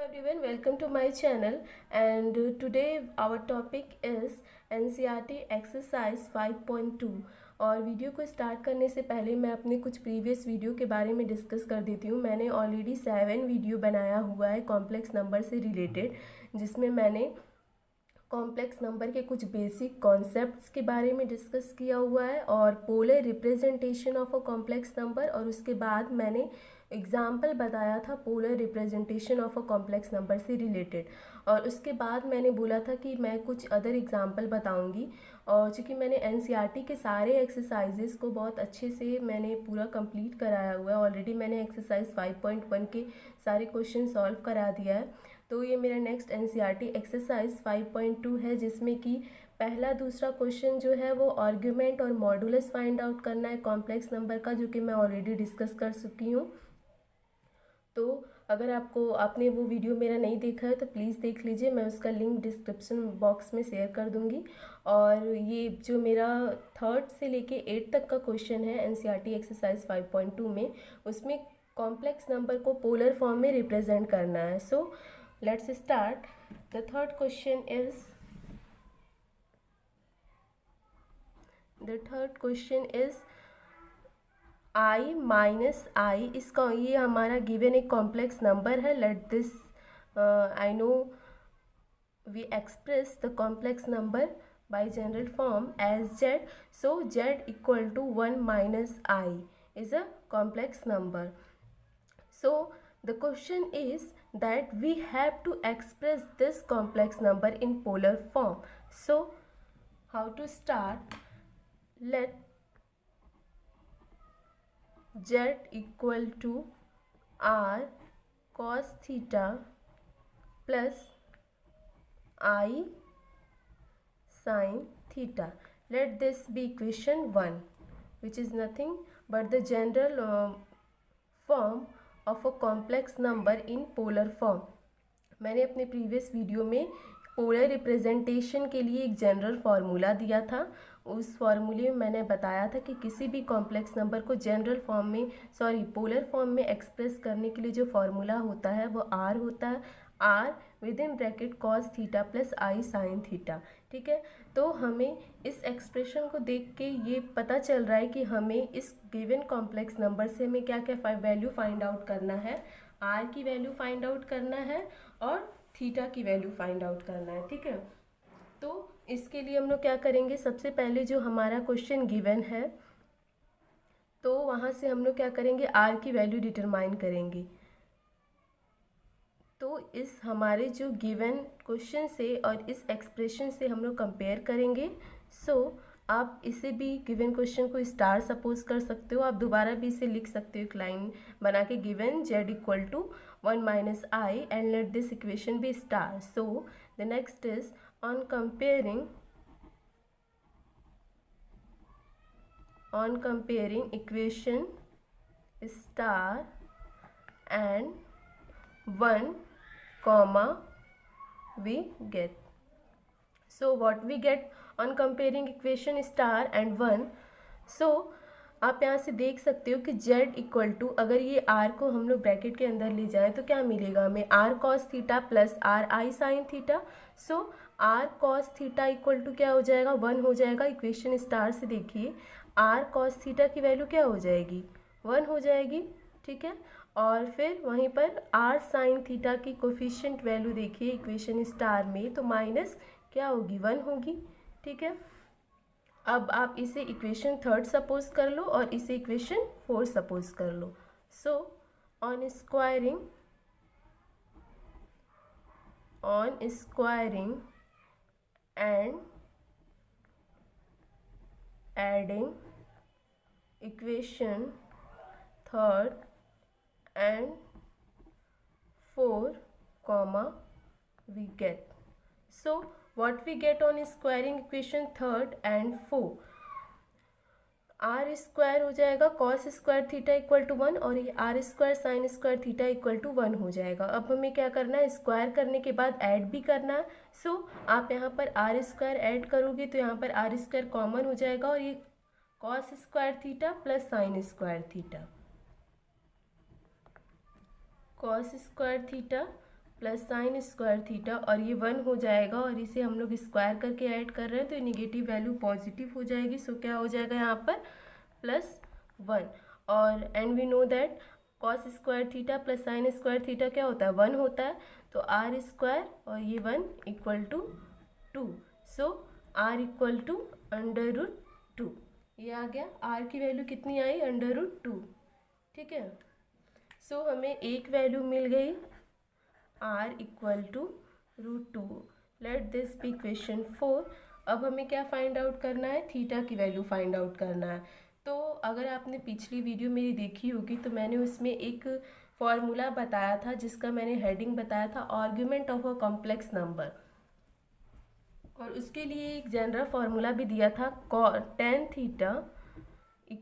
everyone, welcome to my channel and today our topic is NCERT exercise 5.2 और video को start करने से पहले मैं अपने कुछ प्रीवियस वीडियो के बारे में डिस्कस कर देती हूँ। मैंने ऑलरेडी 7 वीडियो बनाया हुआ है कॉम्प्लेक्स नंबर से रिलेटेड, जिसमें मैंने कॉम्प्लेक्स नंबर के कुछ बेसिक कॉन्सेप्ट्स के बारे में डिस्कस किया हुआ है और polar representation of a complex number, और उसके बाद मैंने एग्जाम्पल बताया था polar representation of a complex number से रिलेटेड, और उसके बाद मैंने बोला था कि मैं कुछ अदर एग्जाम्पल बताऊंगी। और चूँकि मैंने एनसीईआरटी के सारे एक्सरसाइजेस को बहुत अच्छे से मैंने पूरा कंप्लीट कराया हुआ है, ऑलरेडी मैंने एक्सरसाइज 5.1 के सारे क्वेश्चन सॉल्व करा दिया है। तो ये मेरा नेक्स्ट एनसीईआरटी एक्सरसाइज 5.2 है, जिसमें कि पहला दूसरा क्वेश्चन जो है वो आर्ग्यूमेंट और मॉडुलस फाइंड आउट करना है कॉम्प्लेक्स नंबर का, जो कि मैं ऑलरेडी डिस्कस कर चुकी हूँ। तो अगर आपने वो वीडियो मेरा नहीं देखा है तो प्लीज़ देख लीजिए, मैं उसका लिंक डिस्क्रिप्शन बॉक्स में शेयर कर दूँगी। और ये जो मेरा 3rd से लेके 8 तक का क्वेश्चन है एनसीईआरटी एक्सरसाइज 5.2 में, उसमें कॉम्प्लेक्स नंबर को पोलर फॉर्म में रिप्रेजेंट करना है। So let's start. The third question is I minus I, इसका ये हमारा गिवन एक कॉम्प्लेक्स नंबर है। Let this I know we express the complex number by general form as z, so z equal to 1 minus I is a complex number. So the question is that we have to express this complex number in polar form. So how to start? Let z equal to r cos theta plus I sin theta. Let this be equation 1, which is nothing but the general form of a complex number in polar form. मैंने अपने previous video में polar representation के लिए एक general formula दिया था। उस फार्मूले में मैंने बताया था कि किसी भी कॉम्प्लेक्स नंबर को जनरल फॉर्म में पोलर फॉर्म में एक्सप्रेस करने के लिए जो फार्मूला होता है वो आर होता है, r with in bracket cos theta plus i sine theta. ठीक है, तो हमें इस एक्सप्रेशन को देख के ये पता चल रहा है कि हमें इस गिवन कॉम्प्लेक्स नंबर से हमें क्या क्या वैल्यू फाइंड आउट करना है। आर की वैल्यू फाइंड आउट करना है और थीटा की वैल्यू फाइंड आउट करना है। ठीक है, तो इसके लिए हम लोग क्या करेंगे, सबसे पहले जो हमारा क्वेश्चन गिवन है तो वहाँ से हम लोग क्या करेंगे, आर की वैल्यू डिटरमाइन करेंगे। तो इस हमारे जो गिवन क्वेश्चन से और इस एक्सप्रेशन से हम लोग कंपेयर करेंगे। सो आप इसे भी गिवन क्वेश्चन को स्टार सपोज कर सकते हो, आप दोबारा भी इसे लिख सकते हो एक लाइन बना के, given z equal to 1 minus i and let this equation be star. So the next is on comparing equation star and 1 comma we get. So what we get on comparing equation star and 1, so आप यहाँ से देख सकते हो कि z equal to, अगर ये r को हम लोग ब्रैकेट के अंदर ले जाएं तो क्या मिलेगा हमें, r cos theta plus r i sine theta. So r cos theta equal to क्या हो जाएगा, 1 हो जाएगा। इक्वेशन स्टार से देखिए r cos थीटा की वैल्यू क्या हो जाएगी, 1 हो जाएगी। ठीक है, और फिर वहीं पर r साइन थीटा की कोफिशिएंट वैल्यू देखिए इक्वेशन स्टार में, तो माइनस क्या होगी, 1 होगी। ठीक है, अब आप इसे इक्वेशन 3rd सपोज कर लो और इसे इक्वेशन 4 सपोज कर लो। So on squaring and adding equation 3rd and 4 comma we get. So what we get on squaring equation 3rd and 4, r square हो जाएगा cos square theta equal to 1 और ये r square sine square theta equal to 1 हो जाएगा। अब हमें क्या करना है, स्क्वायर करने के बाद ऐड भी करना है। सो आप यहाँ पर r स्क्वायर ऐड करोगे तो यहाँ पर r स्क्वायर कॉमन हो जाएगा और ये cos square theta plus sine square theta, cos square theta plus sine square theta, और ये 1 हो जाएगा और इसे हम लोग स्क्वायर करके ऐड कर रहे हैं तो ये निगेटिव वैल्यू पॉजिटिव हो जाएगी। सो क्या हो जाएगा यहाँ पर +1। और and we know that cos square theta plus sine square theta क्या होता है, 1 होता है। तो आर स्क्वायर और ये 1 = 2। सो आर = √2। ये आ गया, आर की वैल्यू कितनी आई, √2। ठीक है। सो हमें एक वैल्यू मिल गई r = √2। Let this be question 4। अब हमें क्या फाइंड आउट करना है, थीटा की वैल्यू फाइंड आउट करना है। तो अगर आपने पिछली वीडियो मेरी देखी होगी तो मैंने उसमें एक फॉर्मूला बताया था जिसका मैंने हेडिंग बताया था argument of a complex number, और उसके लिए एक जनरल फार्मूला भी दिया था tan थीटा =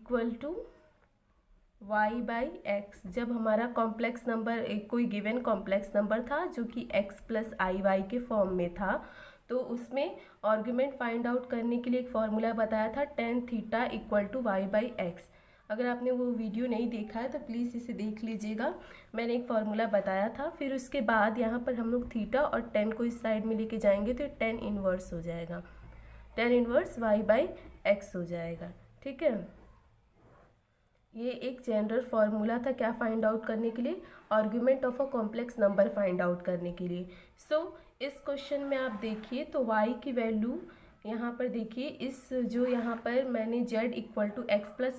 y/x। जब हमारा कॉम्प्लेक्स नंबर एक कोई गिवन कॉम्प्लेक्स नंबर था जो कि x + iy के फॉर्म में था, तो उसमें आर्ग्यूमेंट फाइंड आउट करने के लिए एक फार्मूला बताया था tan थीटा = y/x। अगर आपने वो वीडियो नहीं देखा है तो प्लीज़ इसे देख लीजिएगा, मैंने एक फार्मूला बताया था। फिर उसके बाद यहाँ पर हम लोग थीटा और tan को इस साइड में लेके जाएंगे तो tan इनवर्स हो जाएगा, tan इनवर्स y/x हो जाएगा। ठीक है, ये एक जनरल फार्मूला था क्या फाइंड आउट करने के लिए, argument of a complex number find out करने के लिए। सो इस क्वेश्चन में आप देखिए तो y की वैल्यू यहाँ पर देखिए, इस जो यहाँ पर मैंने z = x +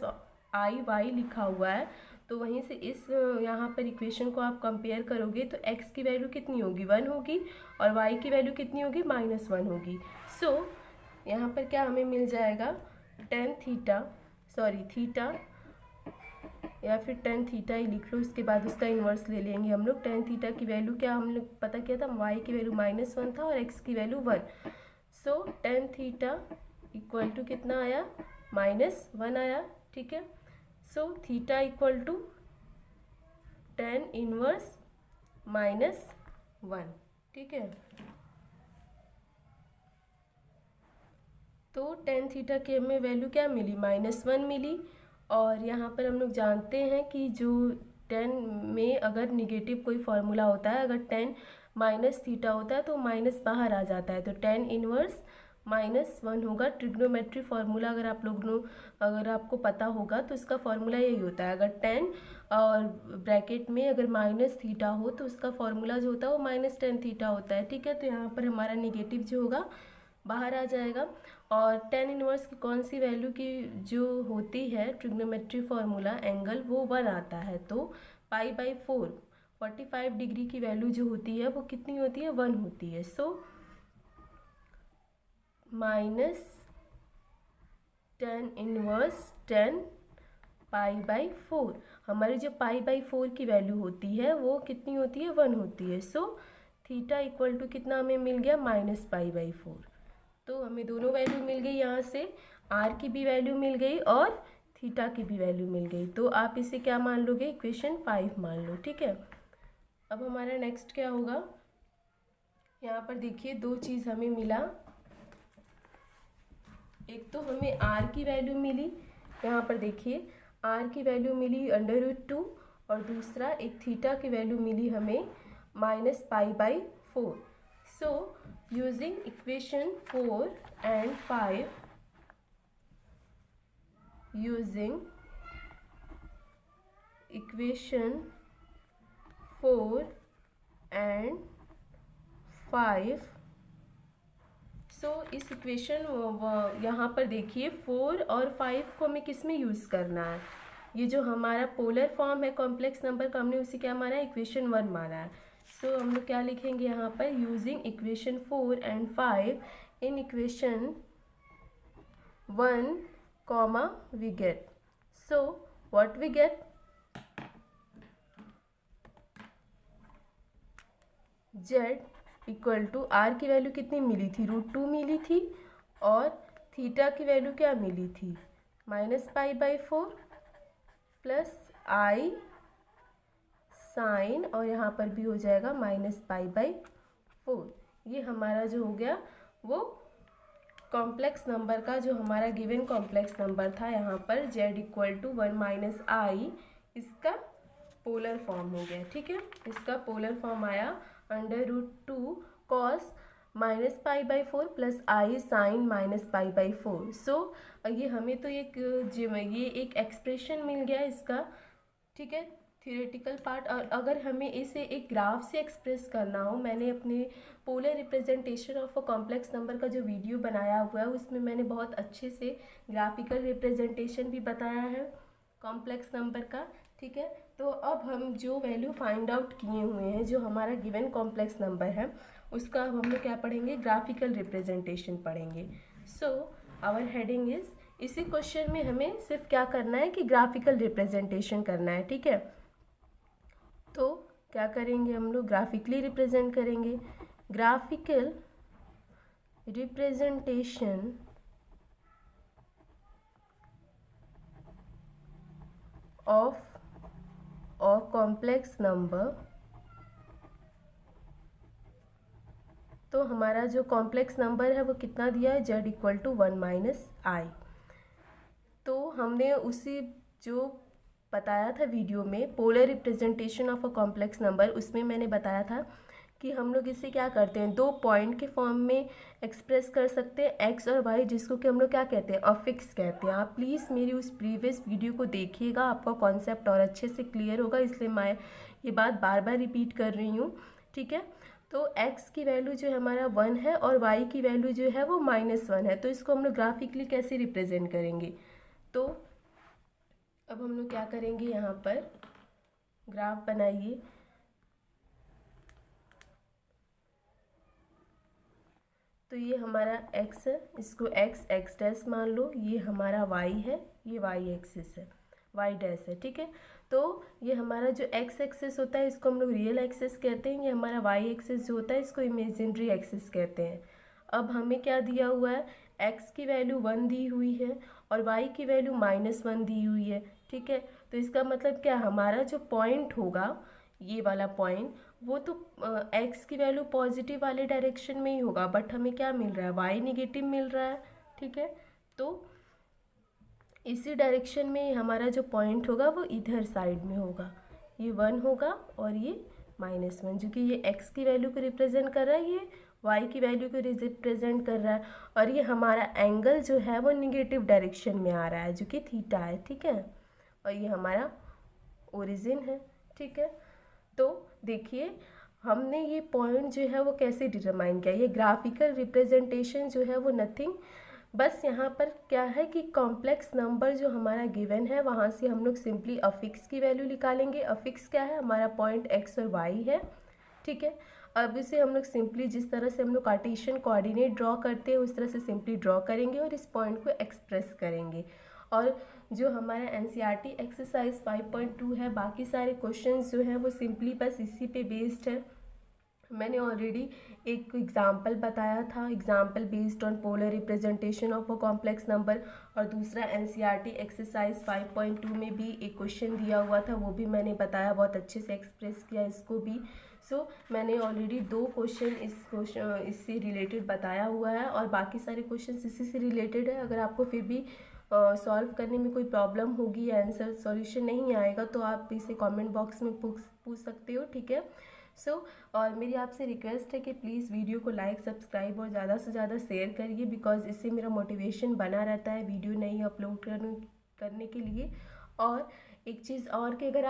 iy लिखा हुआ है, तो वहीं से इस यहाँ पर इक्वेशन को आप कंपेयर करोगे तो x की वैल्यू कितनी होगी, 1 होगी, और y की वैल्यू कितनी होगी, -1 होगी। सो यहाँ पर क्या हमें मिल जाएगा, थीटा या फिर tan थीटा ही लिख लो, उसके बाद उसका इन्वर्स ले लेंगे हम लोग। tan थीटा की वैल्यू क्या हम लोग पता किया था, y की वैल्यू -1 था और x की वैल्यू 1। सो tan थीटा = कितना आया, -1 आया। ठीक है, सो थीटा = tan इनवर्स -1। ठीक है, तो tan थीटा की हमें वैल्यू क्या मिली, -1 मिली। और यहाँ पर हम लोग जानते हैं कि जो tan में अगर निगेटिव कोई फार्मूला होता है, अगर tan -थीटा होता है तो माइनस बाहर आ जाता है, तो tan इनवर्स -1 होगा। ट्रिग्नोमेट्री फार्मूला अगर आपको पता होगा तो इसका फार्मूला यही होता है, अगर tan और ब्रैकेट में अगर -थीटा हो तो उसका फार्मूला जो होता है वो -tan थीटा होता है। ठीक है, तो यहाँ पर हमारा निगेटिव जो होगा बाहर आ जाएगा। और tan इनवर्स की कौन सी वैल्यू की जो होती है ट्रिग्नोमेट्री फार्मूला एंगल, वो 1 आता है, तो π/4 45 डिग्री की वैल्यू जो होती है वो कितनी होती है, 1 होती है। सो -tan इनवर्स 10 π/4, हमारी जो π/4 की वैल्यू होती है वो कितनी होती है, 1 होती है। सो थीटा = कितना हमें मिल गया, -π/4। तो हमें दोनों वैल्यू मिल गई, यहाँ से r की भी वैल्यू मिल गई और थीटा की भी वैल्यू मिल गई। तो आप इसे क्या मान लोगे, इक्वेशन 5 मान लो। ठीक है, अब हमारा नेक्स्ट क्या होगा, यहाँ पर देखिए दो चीज़ हमें मिला, एक तो हमें r की वैल्यू मिली, यहाँ पर देखिए r की वैल्यू मिली √2, और दूसरा एक थीटा की वैल्यू मिली हमें -π/4। सो using equation 4 and 5, using equation 4 and 5, सो इस इक्वेशन यहाँ पर देखिए 4 और 5 को हमें किस में यूज़ करना है, ये जो हमारा पोलर फॉर्म है कॉम्प्लेक्स नंबर का, हमने उसे क्या माना है, इक्वेशन 1 माना है। सो हम लोग क्या लिखेंगे यहाँ पर, using equation 4 and 5 in equation 1, we get, so what we get, z = r की वैल्यू कितनी मिली थी, √2 मिली थी, और थीटा की वैल्यू क्या मिली थी, -π/4 प्लस i साइन, और यहाँ पर भी हो जाएगा -π/4। ये हमारा जो हो गया वो कॉम्प्लेक्स नंबर का, जो हमारा गिवन कॉम्प्लेक्स नंबर था यहाँ पर z = 1 - i, इसका पोलर फॉर्म हो गया। ठीक है, इसका पोलर फॉर्म आया √2 cos -π/4 प्लस i sin -π/4। सो ये हमें तो ये एक एक्सप्रेशन मिल गया इसका, ठीक है, थियोरेटिकल पार्ट। और अगर हमें इसे एक ग्राफ से एक्सप्रेस करना हो, मैंने अपने polar representation of a complex number का जो वीडियो बनाया हुआ है उसमें मैंने बहुत अच्छे से ग्राफिकल रिप्रेजेंटेशन भी बताया है कॉम्प्लेक्स नंबर का, ठीक है। तो अब हम जो वैल्यू फाइंड आउट किए हुए हैं, जो हमारा गिवन कॉम्प्लेक्स नंबर है, उसका अब हम लोग क्या पढ़ेंगे, ग्राफिकल रिप्रेजेंटेशन पढ़ेंगे। सो आवर हेडिंग इज, इसी क्वेश्चन में हमें सिर्फ क्या करना है कि ग्राफिकल रिप्रेजेंटेशन करना है, ठीक है। तो क्या करेंगे हम लोग, ग्राफिकली रिप्रेजेंट करेंगे। Graphical representation of complex number. तो हमारा जो कॉम्प्लेक्स नंबर है वो कितना दिया है, z = 1 - i। तो हमने उसी जो बताया था वीडियो में, polar representation of a complex number, उसमें मैंने बताया था कि हम लोग इसे क्या करते हैं, 2 पॉइंट के फॉर्म में एक्सप्रेस कर सकते हैं, x और y, जिसको कि हम लोग क्या कहते हैं, अफिक्स कहते हैं। आप प्लीज़ मेरी उस प्रीवियस वीडियो को देखिएगा, आपका कॉन्सेप्ट और अच्छे से क्लियर होगा, इसलिए मैं ये बात बार बार रिपीट कर रही हूँ, ठीक है। तो x की वैल्यू जो है हमारा 1 है और y की वैल्यू जो है वो -1 है। तो इसको हम लोग ग्राफिकली कैसे रिप्रेजेंट करेंगे, तो अब हम लोग क्या करेंगे, यहाँ पर ग्राफ बनाइए। तो ये हमारा x है, इसको x डैश मान लो, ये हमारा y है, ये y एक्सिस है, y डैश है, ठीक है। तो ये हमारा जो x एक्सिस होता है इसको हम लोग रियल एक्सिस कहते हैं, ये हमारा y एक्सिस जो होता है इसको इमेजिनरी एक्सिस कहते हैं। अब हमें क्या दिया हुआ है, x की वैल्यू 1 दी हुई है और y की वैल्यू -1 दी हुई है, ठीक है। तो इसका मतलब क्या, हमारा जो पॉइंट होगा, ये वाला पॉइंट, वो तो x की वैल्यू पॉजिटिव वाले डायरेक्शन में ही होगा, बट हमें क्या मिल रहा है, y निगेटिव मिल रहा है, ठीक है। तो इसी डायरेक्शन में हमारा जो पॉइंट होगा वो इधर साइड में होगा, ये 1 होगा और ये -1, जो कि ये x की वैल्यू को रिप्रेजेंट कर रहा है, ये y की वैल्यू को रिप्रेजेंट कर रहा है, और ये हमारा एंगल जो है वो निगेटिव डायरेक्शन में आ रहा है, जो कि थीटा है, ठीक है। और ये हमारा ओरिजिन है, ठीक है। तो देखिए हमने ये पॉइंट जो है वो कैसे डिटरमाइन किया, ये ग्राफिकल रिप्रेजेंटेशन जो है वो नथिंग, बस यहाँ पर क्या है कि कॉम्प्लेक्स नंबर जो हमारा गिवन है वहाँ से हम लोग सिंपली अफिक्स की वैल्यू निकालेंगे। अफिक्स क्या है, हमारा पॉइंट x और y है, ठीक है। अब इसे हम लोग सिंपली, जिस तरह से हम लोग कार्टेशियन कोऑर्डिनेट ड्रॉ करते हैं उस तरह से सिंपली ड्रॉ करेंगे और इस पॉइंट को एक्सप्रेस करेंगे। और जो हमारा NCERT एक्सरसाइज 5.2 है, बाकी सारे क्वेश्चंस जो हैं वो सिंपली बस इसी पे बेस्ड है। मैंने ऑलरेडी एक एग्जाम्पल बताया था, example based on polar representation of a complex number, और दूसरा NCERT एक्सरसाइज 5.2 में भी एक क्वेश्चन दिया हुआ था, वो भी मैंने बताया, बहुत अच्छे से एक्सप्रेस किया इसको भी। सो मैंने ऑलरेडी 2 क्वेश्चन इससे रिलेटेड बताया हुआ है और बाकी सारे क्वेश्चन इसी से रिलेटेड है। अगर आपको फिर भी सॉल्व करने में कोई प्रॉब्लम होगी या आंसर सॉल्यूशन नहीं आएगा तो आप इसे कमेंट बॉक्स में पूछ सकते हो, ठीक है। और मेरी आपसे रिक्वेस्ट है कि प्लीज़ वीडियो को लाइक, सब्सक्राइब और ज़्यादा से ज़्यादा शेयर करिए, बिकॉज इससे मेरा मोटिवेशन बना रहता है वीडियो नई अपलोड करने के लिए। और एक चीज़ और कि अगर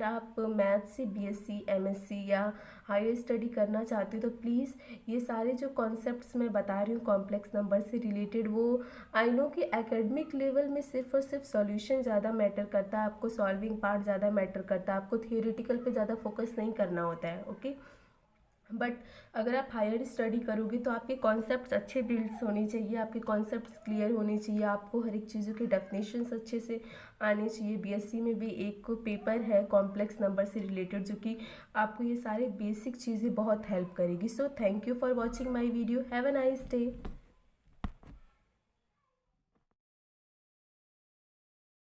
आप मैथ से BSc, MSc या हायर स्टडी करना चाहते हो तो प्लीज़ ये सारे जो कॉन्सेप्ट्स मैं बता रही हूँ कॉम्प्लेक्स नंबर से रिलेटेड, वो आई नो कि एकेडमिक लेवल में सिर्फ और सिर्फ सॉल्यूशन ज़्यादा मैटर करता है, आपको सॉल्विंग पार्ट ज़्यादा मैटर करता है, आपको थियोरेटिकल पे ज़्यादा फोकस नहीं करना होता है, ओके। बट अगर आप हायर स्टडी करोगे तो आपके कॉन्सेप्ट्स अच्छे बिल्ड्स होने चाहिए, आपके कॉन्सेप्ट्स क्लियर होने चाहिए, आपको हर एक चीज़ों के डेफिनेशंस अच्छे से आने चाहिए। BSc में भी एक पेपर है कॉम्प्लेक्स नंबर से रिलेटेड, जो कि आपको ये सारे बेसिक चीज़ें बहुत हेल्प करेगी। So thank you for watching my video, have a nice day.